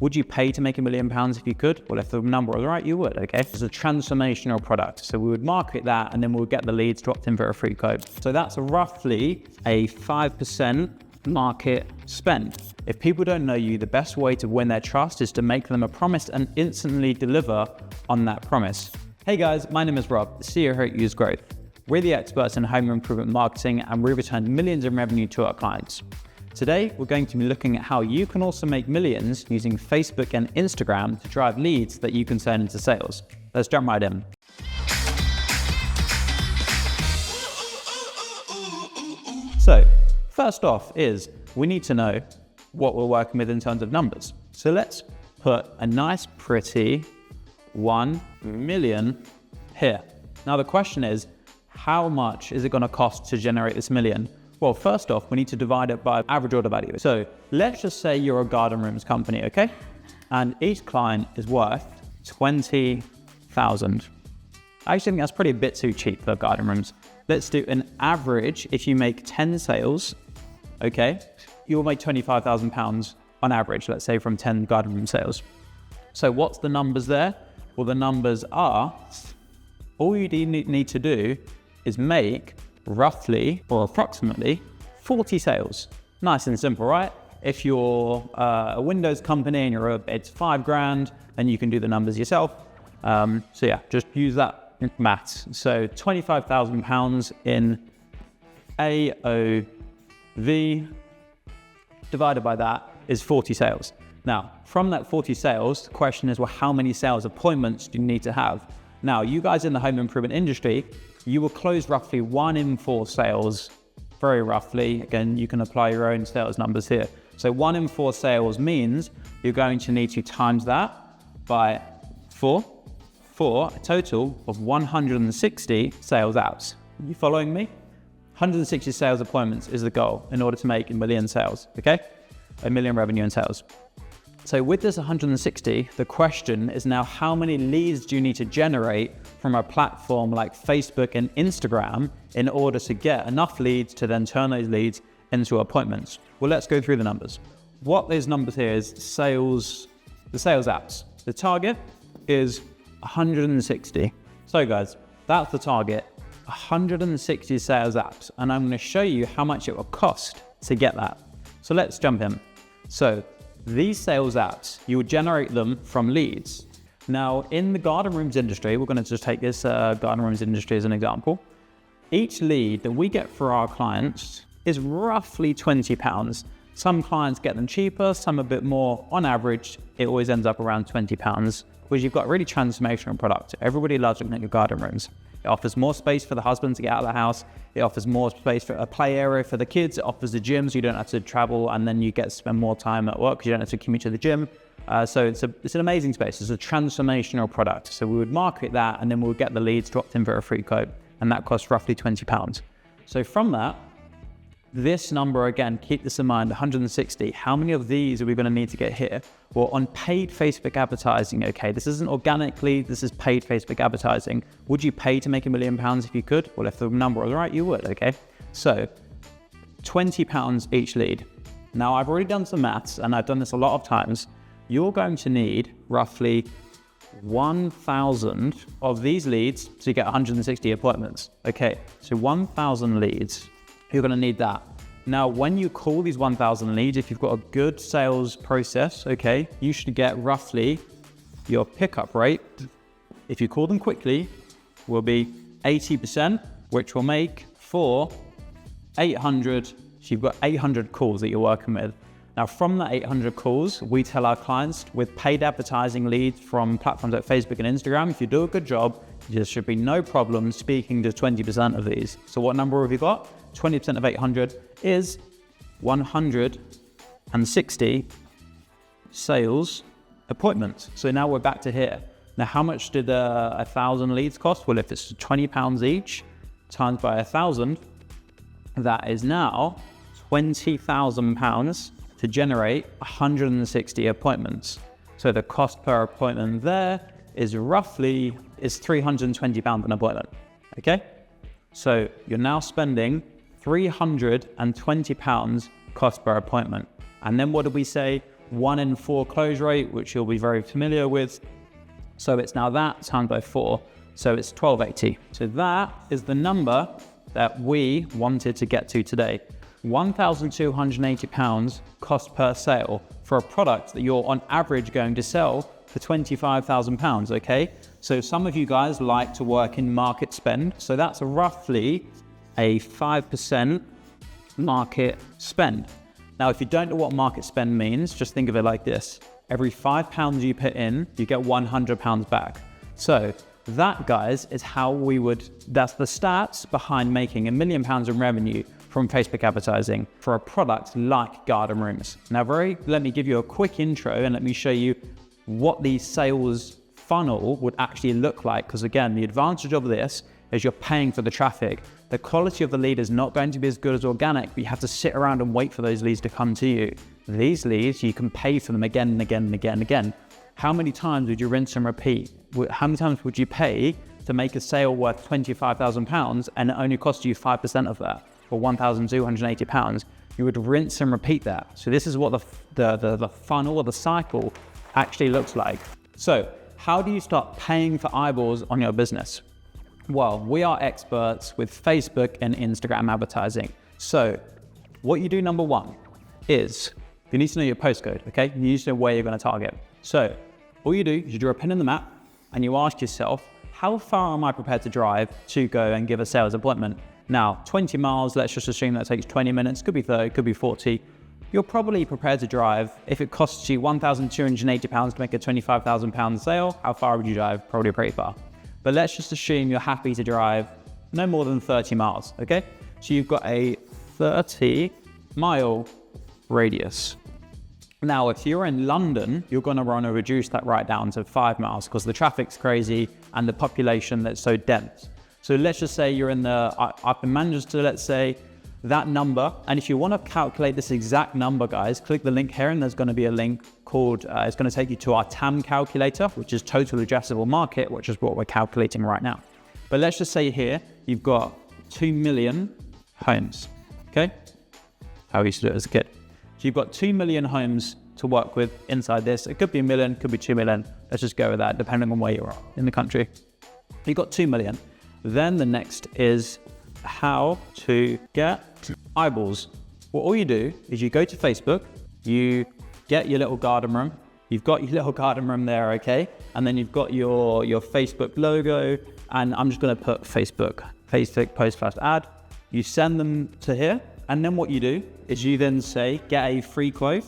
Would you pay to make £1 million if you could? Well, if the number was right, you would, okay? It's a transformational product. So we would market that and then we'll get the leads dropped in for a free code. So that's roughly a 5% market spend. If people don't know you, the best way to win their trust is to make them a promise and instantly deliver on that promise. Hey guys, my name is Rob, the CEO here at Use Growth. We're the experts in home improvement marketing and we return millions in revenue to our clients. Today, we're going to be looking at how you can also make millions using Facebook and Instagram to drive leads that you can turn into sales. Let's jump right in. So, first off is we need to know what we're working with in terms of numbers. So let's put a nice pretty 1 million here. Now the question is, how much is it going to cost to generate this million? Well, first off, we need to divide it by average order value. So let's just say you're a garden rooms company, okay? And each client is worth 20,000. I actually think that's probably a bit too cheap for garden rooms. Let's do an average. If you make 10 sales, okay, you'll make £25,000 on average, let's say from 10 garden room sales. So what's the numbers there? Well, the numbers are, all you need to do is make roughly or approximately 40 sales. Nice and simple, right? If you're a Windows company and it's $5,000, then you can do the numbers yourself. So yeah, just use that maths. So £25,000 in AOV divided by that is 40 sales. Now, from that 40 sales, the question is, well, how many sales appointments do you need to have? Now, you guys in the home improvement industry, you will close roughly 1 in 4 sales, very roughly. Again, you can apply your own sales numbers here. So 1 in 4 sales means you're going to need to times that by 4 for a total of 160 sales apps. Are you following me? 160 sales appointments is the goal in order to make $1 million sales, okay? $1 million revenue in sales. So with this 160, the question is now how many leads do you need to generate from a platform like Facebook and Instagram in order to get enough leads to then turn those leads into appointments? Well, let's go through the numbers. What those numbers here is the sales apps. The target is 160. So guys, that's the target, 160 sales apps. And I'm going to show you how much it will cost to get that. So let's jump in. So these sales apps, you will generate them from leads. Now, in the garden rooms industry, we're going to just take this garden rooms industry as an example. Each lead that we get for our clients is roughly £20. Some clients get them cheaper, some a bit more. On average, it always ends up around £20 because you've got a really transformational product. Everybody loves looking at your garden rooms. It offers more space for the husband to get out of the house. It offers more space for a play area for the kids. It offers the gym so you don't have to travel and then you get to spend more time at work because you don't have to commute to the gym. So it's an amazing space. It's a transformational product. So we would market that and then we'll get the leads dropped in for a free code. And that costs roughly £20. So from that, this number, again, keep this in mind, 160. How many of these are we going to need to get here? Well, on paid Facebook advertising, okay, this isn't organically, this is paid Facebook advertising. Would you pay to make £1 million if you could? Well, if the number was right, you would, okay? So £20 each lead. Now, I've already done some maths and I've done this a lot of times. You're going to need roughly 1,000 of these leads to get 160 appointments. Okay, so 1,000 leads. You're going to need that. Now, when you call these 1,000 leads, if you've got a good sales process, okay, you should get roughly your pickup rate, if you call them quickly, will be 80%, which will make for 800. So you've got 800 calls that you're working with. Now, from that 800 calls, we tell our clients with paid advertising leads from platforms like Facebook and Instagram, if you do a good job, there should be no problem speaking to 20% of these. So what number have you got? 20% of 800 is 160 sales appointments. So now we're back to here. Now, how much did 1,000 leads cost? Well, if it's £20 each times by 1,000, that is now £20,000 to generate 160 appointments. So the cost per appointment there is roughly £320 an appointment. Okay, so you're now spending £320 cost per appointment. And then what did we say? 1 in 4 close rate, which you'll be very familiar with. So it's now that times by 4. So it's 1280. So that is the number that we wanted to get to today. £1,280 cost per sale for a product that you're on average going to sell for £25,000, okay? So some of you guys like to work in market spend. So that's roughly a 5% market spend. Now, if you don't know what market spend means, just think of it like this. Every £5 you put in, you get £100 back. So that, guys, is how that's the stats behind making £1 million in revenue from Facebook advertising for a product like Garden Rooms. Now, let me give you a quick intro and let me show you what the sales funnel would actually look like. Because again, the advantage of this is you're paying for the traffic. The quality of the lead is not going to be as good as organic, but you have to sit around and wait for those leads to come to you. These leads, you can pay for them again and again and again and again. How many times would you rinse and repeat? How many times would you pay to make a sale worth £25,000 and it only cost you 5% of that, or £1,280? You would rinse and repeat that. So this is what the funnel or the cycle actually looks like. So how do you start paying for eyeballs on your business? Well, we are experts with Facebook and Instagram advertising. So what you do, number one, is you need to know your postcode, okay? You need to know where you're going to target. So all you do is you draw a pin in the map and you ask yourself, how far am I prepared to drive to go and give a sales appointment? Now, 20 miles, let's just assume that takes 20 minutes, could be 30, could be 40. You're probably prepared to drive. If it costs you £1,280 to make a £25,000 sale, how far would you drive? Probably pretty far. But let's just assume you're happy to drive no more than 30 miles, okay? So you've got a 30-mile radius. Now, if you're in London, you're going to want to reduce that right down to 5 miles because the traffic's crazy and the population that's so dense. So let's just say you're up in Manchester, let's say, that number. And if you want to calculate this exact number, guys, click the link here and there's going to be a link called, it's going to take you to our TAM calculator, which is total addressable market, which is what we're calculating right now. But let's just say here, you've got 2 million homes, okay? How we used to do it as a kid. So you've got 2 million homes to work with inside this. It could be 1 million, could be 2 million. Let's just go with that, depending on where you are in the country. You've got 2 million. Then the next is how to get eyeballs. Well, all you do is you go to Facebook, you get your little garden room. You've got your little garden room there, okay? And then you've got your Facebook logo, and I'm just gonna put Facebook post/ad. You send them to here, and then what you do is you then say, get a free quote,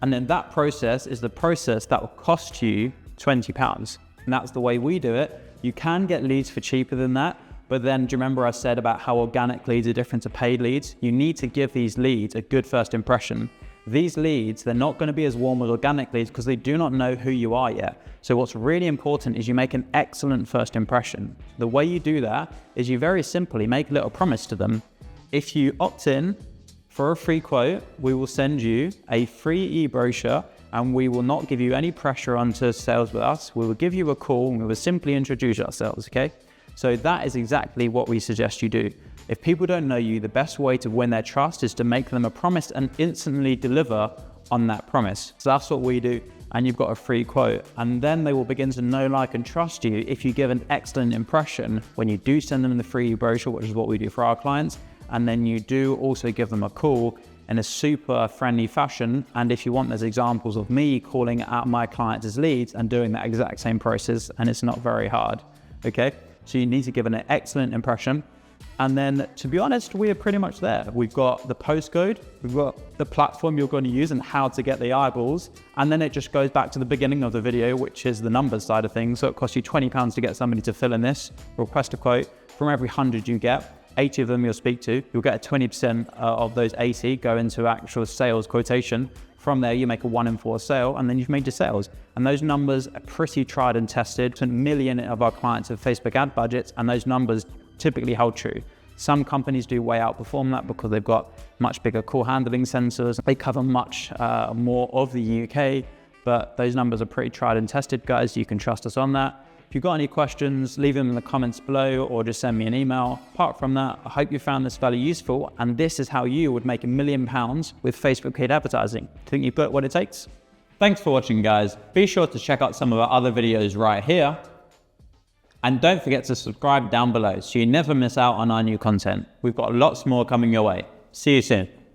and then that process is the process that will cost you £20. And that's the way we do it. You can get leads for cheaper than that, but then do you remember I said about how organic leads are different to paid leads? You need to give these leads a good first impression. These leads, they're not going to be as warm as organic leads because they do not know who you are yet. So what's really important is you make an excellent first impression. The way you do that is you very simply make a little promise to them. If you opt in for a free quote, we will send you a free e-brochure and we will not give you any pressure onto sales with us. We will give you a call and we will simply introduce ourselves, okay? So that is exactly what we suggest you do. If people don't know you, the best way to win their trust is to make them a promise and instantly deliver on that promise. So that's what we do, and you've got a free quote. And then they will begin to know, like, and trust you if you give an excellent impression when you do send them the free brochure, which is what we do for our clients. And then you do also give them a call in a super friendly fashion. And if you want, there's examples of me calling out my clients as leads and doing that exact same process, and it's not very hard, okay? So you need to give an excellent impression. And then, to be honest, we are pretty much there. We've got the postcode, we've got the platform you're going to use and how to get the eyeballs. And then it just goes back to the beginning of the video, which is the numbers side of things. So it costs you £20 to get somebody to fill in this, request a quote. From every 100 you get, 80 of them you'll speak to. You'll get a 20% of those 80 go into actual sales quotation. From there, you make a 1 in 4 sale, and then you've made your sales. And those numbers are pretty tried and tested. 1 million of our clients have Facebook ad budgets, and those numbers typically hold true. Some companies do way outperform that because they've got much bigger call handling sensors. They cover much more of the UK, but those numbers are pretty tried and tested, guys. You can trust us on that. If you've got any questions, leave them in the comments below or just send me an email. Apart from that, I hope you found this value useful, and this is how you would make £1 million with Facebook paid advertising. Do you think you've got what it takes? Thanks for watching, guys. Be sure to check out some of our other videos right here. And don't forget to subscribe down below so you never miss out on our new content. We've got lots more coming your way. See you soon.